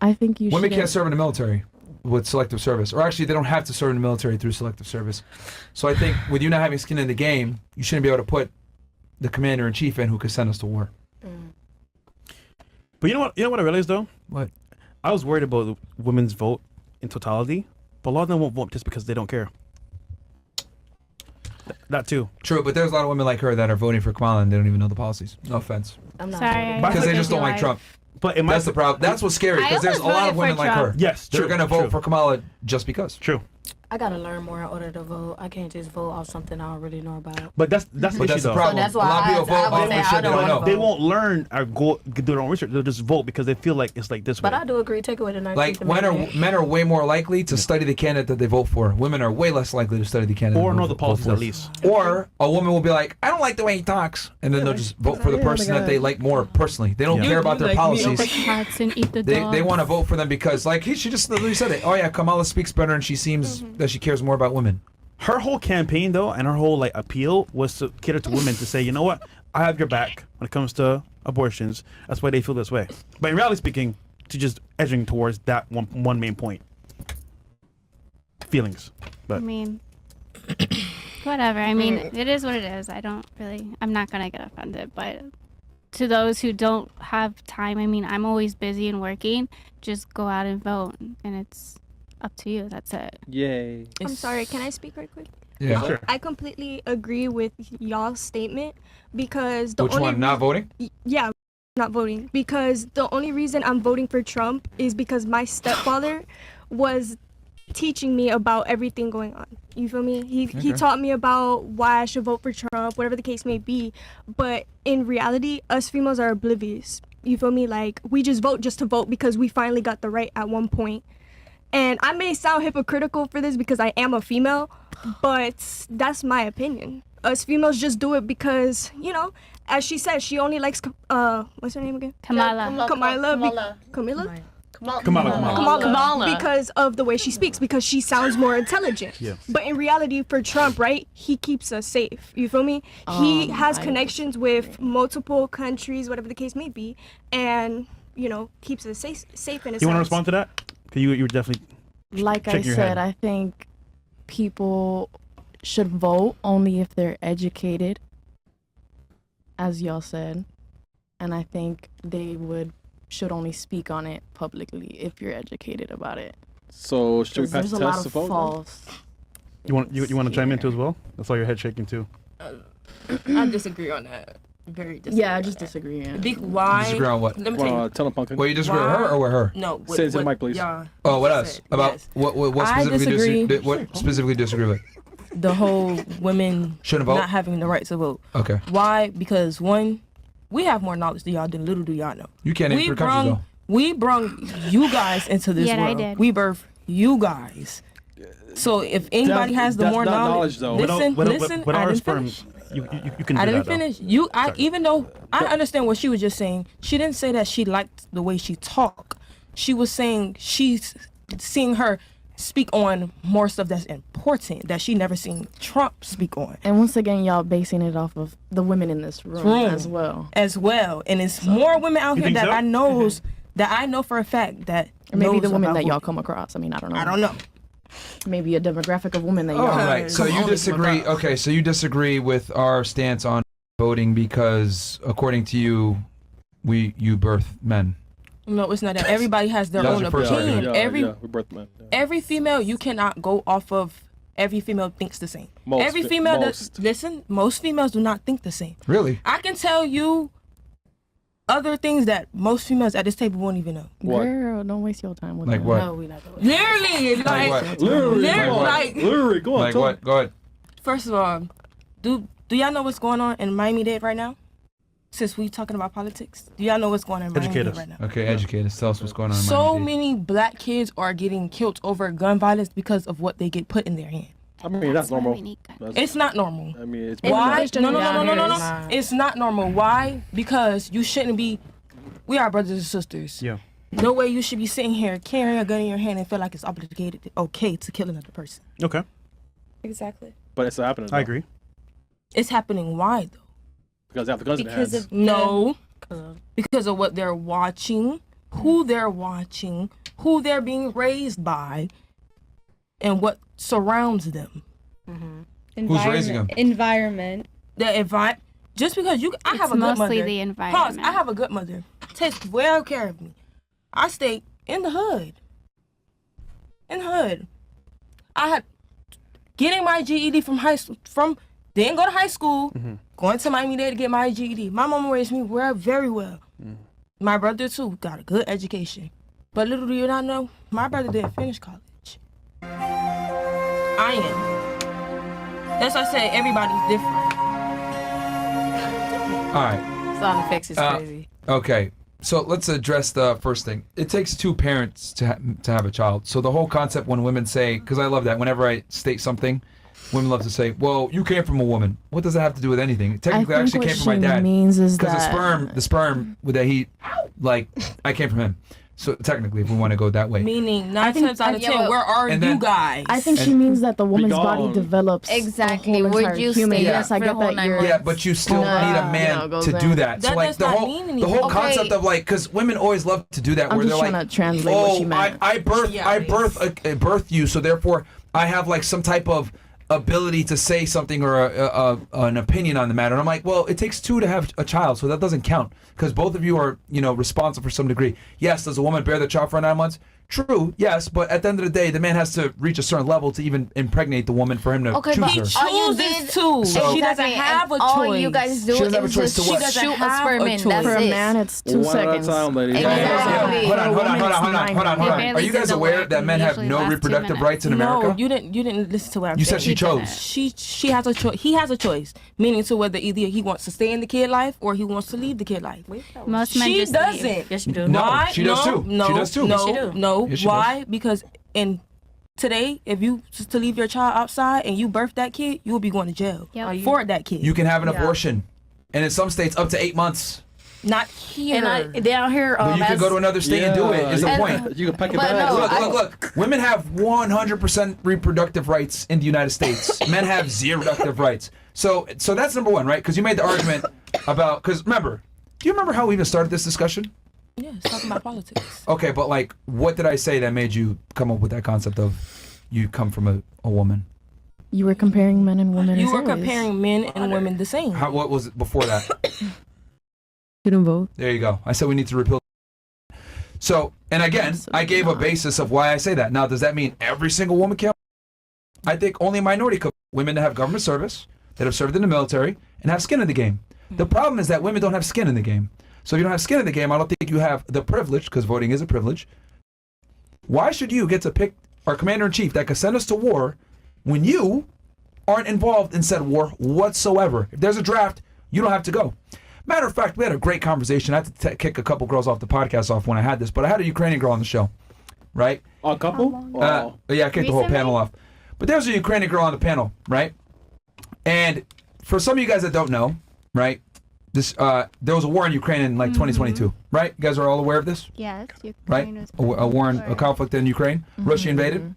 I think you should. Women can't serve in the military with selective service. Or actually, they don't have to serve in the military through selective service. So I think with you not having skin in the game, you shouldn't be able to put the commander-in-chief in who could send us to war. But you know what I realized, though? What? I was worried about women's vote in totality, but a lot of them won't vote just because they don't care. That too. True, but there's a lot of women like her that are voting for Kamala and they don't even know the policies. No offense. I'm not Sorry. Because they just don't like Trump. But that's the problem. That's what's scary, because there's a lot of women like her. Yes, they're going to vote for Kamala just because. True. I gotta learn more in order to vote. I can't just vote off something I don't really know about. But that's the issue, the problem. So that's why a lot of people vote off say shit they don't know. They won't learn or go do their own research. They'll just vote because they feel like it's like this way. But I do agree. Take away the 19th Like, Amendment. men are way more likely to study the candidate that they vote for. Women are way less likely to study the candidate. Or know the policies at least. Or a woman will be like, I don't like the way he talks. And then they'll just vote for the person that they like more personally. They don't care about their policies. Cats and eat the dogs. They want to vote for them because, like, she just literally said it. Oh, yeah, Kamala speaks better and she seems that she cares more about women. Her whole campaign, though, and her whole like appeal was to cater to women to say, you know what, I have your back when it comes to abortions. That's why they feel this way. But in reality speaking, she's just edging towards that one main point. Feelings. But I mean, whatever. I mean, it is what it is. I'm not going to get offended. But to those who don't have time, I mean, I'm always busy and working. Just go out and vote. And it's up to you. That's it. Yay. I'm sorry, can I speak right quick? Yeah, sure. I completely agree with y'all's statement because the Which only one? Not voting? Yeah, not voting. Because the only reason I'm voting for Trump is because my stepfather was teaching me about everything going on. You feel me? He taught me about why I should vote for Trump, whatever the case may be. But in reality, us females are oblivious. You feel me? Like, we just vote just to vote because we finally got the right at one point. And I may sound hypocritical for this because I am a female, but that's my opinion. Us females just do it because, you know, as she said, she only likes, what's her name again? Kamala. Kamala. Because of the way she speaks, because she sounds more intelligent. Yeah. But in reality, for Trump, right, he keeps us safe. You feel me? He has connections with multiple countries, whatever the case may be, and, you know, keeps us safe in a sense. you want to respond to that? Because you were definitely Like I shaking your said, head. I think people should vote only if they're educated, as y'all said. And I think they should only speak on it publicly if you're educated about it. So should we pass There's the a lot test to of vote? false. You want to chime in too as well? I saw your head shaking too. I disagree on that. Very disagree. Yeah, I just disagree. Yeah. Why? Disagree on what? Let me tell you. Tell them, Pumpkin. Well, you disagree with her or with her? No. Say it to the mic, please. Yeah. Oh, what else? About Yes. what I specifically disagree. what specifically disagree with? The whole women Shouldn't vote? not having the right to vote. Okay. Why? Because one, we have more knowledge than y'all do. Little do y'all know. You can't name three countries though. We brung you guys into this Yeah, I world. did. We birthed you guys. So if anybody has the that's more not knowledge, though. listen, But I our didn't sperm, finish. you can do I didn't that, though. finish. Even though I understand what she was just saying, she didn't say that she liked the way she talked. She was saying she's seeing her speak on more stuff that's important that she never seen Trump speak on. And once again, y'all basing it off of the women in this room as well. And it's more women out You here think that so? that I know for a fact that Or maybe knows the women about that y'all voting. come across. I mean, I don't know. I don't know. Maybe a demographic of women that All y'all. right. So you disagree. Okay. So you disagree with our stance on voting because, according to you, you birth men. No, it's not that. Everybody has their That was own your first opinion. argument. we birth men. Yeah. Every female, you cannot go off of every female thinks the same. Every female most females do not think the same. Really? I can tell you other things that most females at this table won't even know. What? Girl, don't waste your time with Like that. what? No, we not going. Literally, what? Literally, go on. Like tell what? me. Go ahead. First of all, do y'all know what's going on in Miami-Dade right now? Since we talking about politics, do y'all know what's going on in Educate Miami-Dade us. right now? Okay, educate us. Tell us what's going on. In So Miami-Dade. many black kids are getting killed over gun violence because of what they get put in their hand. I mean, that's why normal. we need guns. It's not normal. I mean, it's Why? It's No. not. It's not normal. Why? Because you shouldn't be. We are brothers and sisters. Yeah. No way you should be sitting here carrying a gun in your hand and feel like it's obligated, okay, to kill another person. Okay. Exactly. But it's happening. I agree. It's happening. Why though? Because they have the guns in their Because hands. of No. Because of what they're watching. who they're watching, who they're being raised by, and what surrounds them. Who's raising them? Environment. Just because I have a good mostly mother. the environment. Pause. I have a good mother. Takes well care of me. I stayed in the hood. I had getting my GED from high school. Didn't go to high school. Going to Miami-Dade to get my GED. My mama raised me very well. My brother too got a good education. But little do you not know, my brother didn't finish college. I am. That's why I say everybody's different. All right. Sound effects is crazy. Okay. So let's address the first thing. It takes two parents to have a child. So the whole concept when women say, because I love that, whenever I state something, women love to say, well, you came from a woman. What does that have to do with anything? Technically, I actually came from my dad. Because the sperm that he, I came from him. So technically, if we want to go that way. Meaning, 9 times out of 10, where are you guys? I think she means that the woman's body develops exactly. a whole Would entire you human. stay Yes, I for get the whole that 9 you're. months? Yeah, but you still need a man to do that. So like the whole concept of because women always love to do that, I'm where just they're trying like, to translate what she meant. I birth you, so therefore I have like some type of ability to say something or an opinion on the matter. And I'm like, well, it takes two to have a child, so that doesn't count because both of you are, responsible for some degree. Yes, does a woman bear the child for 9 months? True, yes, but at the end of the day, the man has to reach a certain level to even impregnate the woman for him to choose her. He chooses to. So- She doesn't have a choice. All you guys do She doesn't have a is choice just to what? shoot a have sperm a in. choice. That's For a it. man, it's 2 One seconds. at a time, ladies. Exactly. Hold on. They Are barely you guys did the aware work that and men have usually no last 2 reproductive minutes. rights in America? No, you didn't listen to what I'm You saying. said she chose. minutes. She has a choice. He has a choice, meaning to whether either he wants to stay in the kid life or he wants to leave the kid life. Most men She just leave. doesn't. Yes, you do. No, Why? she does too. No, She does too. No, Yes, she do. no. Yes, she Why? Because today, if you to leave your child outside and you birth that kid, you will be going to jail Yep. for that kid. You can have an abortion, and in some states up to 8 months. Not here. And down here, But you can go to another state and do it. Is the point? You can pack it But back. no, Look. Women have 100% reproductive rights in the United States. Men have 0 reproductive rights. So that's number one, right? Because you made the argument about. Because remember, do you remember how we even started this discussion? Yeah, it's talking about politics. Okay, but what did I say that made you come up with that concept of you come from a woman? You were comparing men and women. You as were always. comparing men and women the same. What was it before that? Couldn't vote. There you go. I said we need to repeal. So, and again, I gave a basis of why I say that. Now, does that mean every single woman can? I think only a minority could. Women that have government service, that have served in the military, and have skin in the game. The problem is that women don't have skin in the game. So if you don't have skin in the game, I don't think you have the privilege, because voting is a privilege. Why should you get to pick our commander-in-chief that could send us to war when you aren't involved in said war whatsoever? If there's a draft, you don't have to go. Matter of fact, we had a great conversation. I had to kick a couple girls off the podcast off when I had this, but I had a Ukrainian girl on the show, right? A couple? Yeah, I kicked the whole panel off. But there was a Ukrainian girl on the panel, right? And for some of you guys that don't know, right, this there was a war in Ukraine in 2022, right? You guys are all aware of this? Yes, Right? Ukraine was A war, a conflict in Ukraine. Russia invaded.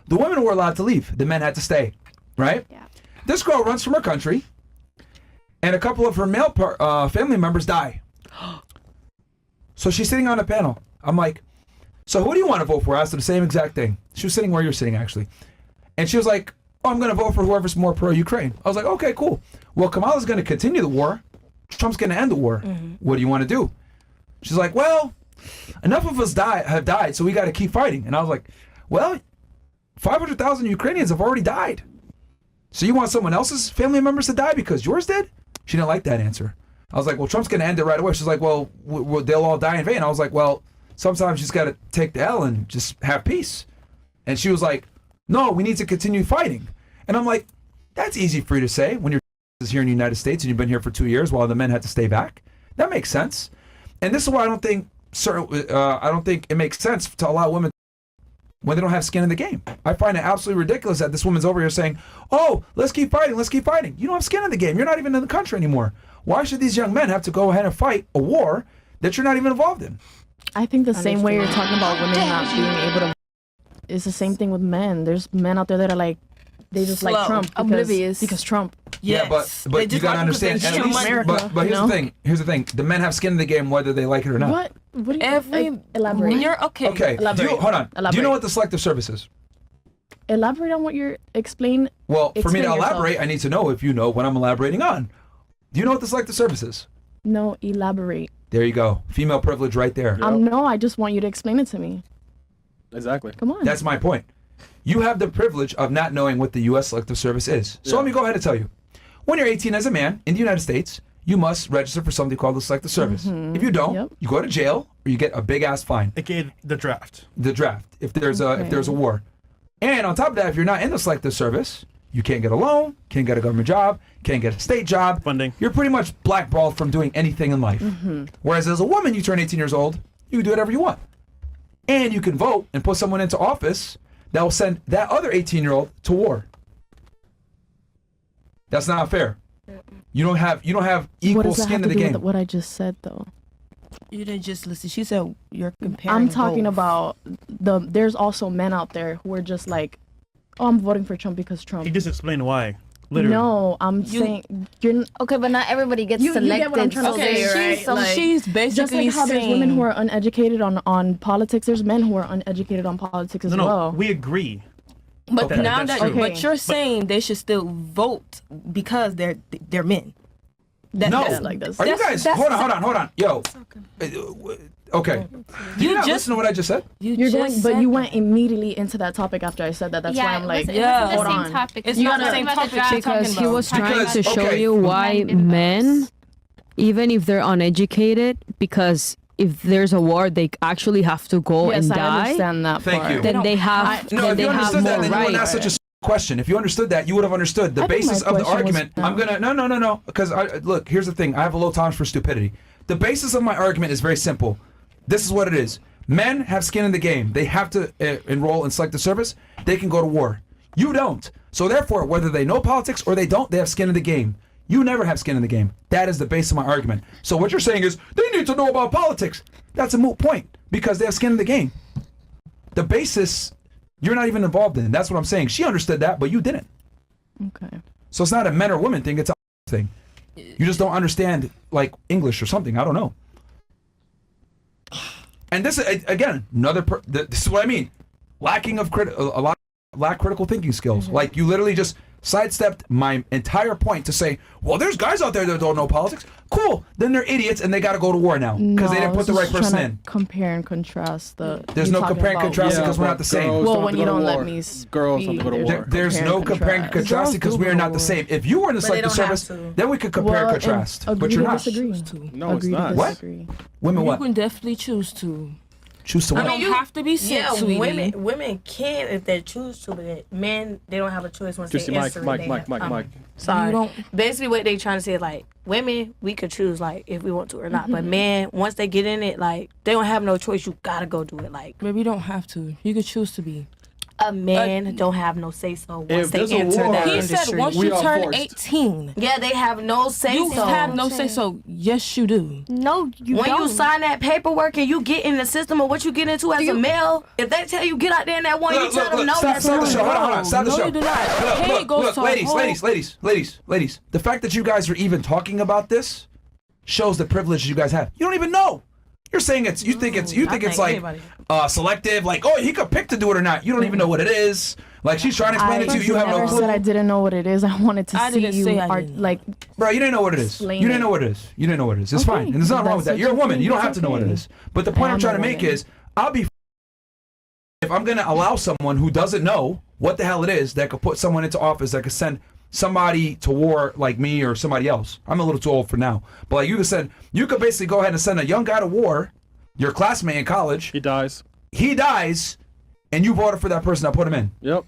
The women were allowed to leave. The men had to stay, right? Yeah. This girl runs from her country, and a couple of her male family members die. So she's sitting on a panel. I'm like, so who do you want to vote for? I asked her the same exact thing. She was sitting where you're sitting, actually. And she was like, oh, I'm going to vote for whoever's more pro-Ukraine. I was like, okay, cool. Well, Kamala's going to continue the war. Trump's going to end the war. What do you want to do? She's like, well, enough of us have died, so we got to keep fighting. And I was like, well, 500,000 Ukrainians have already died. So you want someone else's family members to die because yours did? She didn't like that answer. I was like, well, Trump's going to end it right away. She's like, well, they'll all die in vain. I was like, well, sometimes you just got to take the L and just have peace. And she was like, no, we need to continue fighting. And I'm like, that's easy for you to say when you're here in the United States and you've been here for 2 years while the men had to stay back. That makes sense. And this is why I don't think it makes sense to allow women when they don't have skin in the game. I find it absolutely ridiculous that this woman's over here saying, oh, let's keep fighting. You don't have skin in the game. You're not even in the country anymore. Why should these young men have to go ahead and fight a war that you're not even involved in? I think the same way you're talking about women not being able to. It's the same thing with men. There's men out there that are like, They just Slow. like Trump. Oblivious. Because Trump. Yeah, Yes. They but you just gotta like because understand. they At choose least, America, but you here's know? the thing. Here's the thing. The men have skin in the game whether they like it or not. What? What do you Every elaborate? You're okay. Okay. Elaborate. Hold on. Do you Elaborate. know what the selective service is? Elaborate on what you're explain. Well, for me Explain to yourself. elaborate, I need to know if you know what I'm elaborating on. Do you know what the selective service is? No, elaborate. There you go. Female privilege right there. No, I just want you to explain it to me. Exactly. Come on. That's my point. You have the privilege of not knowing what the U.S. Selective Service is. So let me go ahead and tell you. When you're 18 as a man in the United States, you must register for something called the Selective Service. If you don't, Yep. you go to jail or you get a big ass fine. AKA the draft. The draft. If there's a war, and on top of that, if you're not in the Selective Service, you can't get a loan, can't get a government job, can't get a state job. Funding. You're pretty much blackballed from doing anything in life. Whereas as a woman, you turn 18 years old, you can do whatever you want. And you can vote and put someone into office that will send that other 18-year-old to war. That's not fair. You don't have what equal does that skin have in to the do game. with what I just said, though? You didn't just listen. She said you're comparing. I'm talking both. about there's also men out there who are just like, oh, I'm voting for Trump because Trump. You just explain why. Literally. No, I'm saying you're. Okay, but not everybody gets You selected. get what I'm trying to so say, there's- right? So Like, she's basically Just like how there's saying women who are uneducated on politics, there's men who are uneducated on politics as No, well. we agree. But Okay, now that's that, true. but you're saying they should still vote because they're men. No. that's- like this. Are you guys? Hold on. Yo. Okay. You not just- listen to what I just said? You're just going, but said you that. went immediately into that topic after I said that. That's why I'm like, it yeah, wasn't hold the on. same topic. It's We not were the talking same about the topic draft, because talking he about was talking trying about to the show draft. you why Men didn't men, vote. even if they're uneducated, because if there's a war, they actually have to go yes, and I die. understand that Thank part. you. Then they have, No, then if they you have understood more that, then you wouldn't ask rights. such a question. If you understood that, you would have understood the I think my basis of the question was argument. dumb. I'm gonna no, because look, here's the thing. I have a low tolerance for stupidity. The basis of my argument is very simple. This is what it is. Men have skin in the game. They have to enroll in selective service. They can go to war. You don't. So therefore, whether they know politics or they don't, they have skin in the game. You never have skin in the game. That is the base of my argument. So what you're saying is they need to know about politics. That's a moot point because they have skin in the game. The basis, you're not even involved in. That's what I'm saying. She understood that, but you didn't. Okay. So it's not a men or women thing. It's a thing. You just don't understand like English or something. I don't know. And this again, this is what I mean. Lacking of lack critical thinking skills. Like you literally just sidestepped my entire point to say, well, there's guys out there that don't know politics. Cool. Then they're idiots and they got to go to war now because they didn't put the right person in. Compare and contrast the. There's you no talking compare and about- contrast Yeah, because we're but not the same. girls Well, don't when have you to go to don't let war. me speak, Girls don't have to go to war. There's no comparing and contrasting because we are not the same. If you were in the selective don't have service, to. then we could compare and contrast. But you're not. Disagree. No, it's Agree to not. What? disagree. Women You what? can definitely choose to. Choose to I what? don't have to be sent, Yeah, sweetie. women can if they choose to, but men, they don't have a choice once Just they Mike, answer Mike, it. Mike, Mike. Sorry. You don't- Basically, what they trying to say is like women, we could choose like if we want to or not. But men, once they get in it, like they don't have no choice. You gotta go do it. Like Maybe you don't have to. You could choose to be. a man don't have no say so once If they there's a enter war- that He industry. said once We you are turn forced. 18, Yeah, they have no say you so. have no say so. Yes, you do. No, you When don't. you sign that paperwork and you get in the system of what you get into as a male, if they tell you get out there in that one, you tell them no. Stop that's the wrong. show. Hold on. Stop the No, show. you do not. Hey, goes Look, to a ladies. The fact that you guys are even talking about this shows the privilege you guys have. You don't even know. You're saying you think it's like anybody. selective. Like, oh, he could pick to do it or not. You don't even know what it is. Like she's trying to explain it to you. You have no never clue. said I didn't know what it is. I wanted to I see didn't you say I are didn't. like. Bro, you didn't know what it is. Explain You didn't it. know what it is. You didn't know what it is. It's Okay, fine. And there's nothing wrong with that. that's You're a what you woman. think. You don't have That's to know what it okay. is. But the point I I'm am trying to a make woman. is I'll be if I'm going to allow someone who doesn't know what the hell it is that could put someone into office that could send somebody to war like me or somebody else. I'm a little too old for now. But like you could basically go ahead and send a young guy to war, your classmate in college. He dies. He dies, and you voted for that person that put him in. Yep.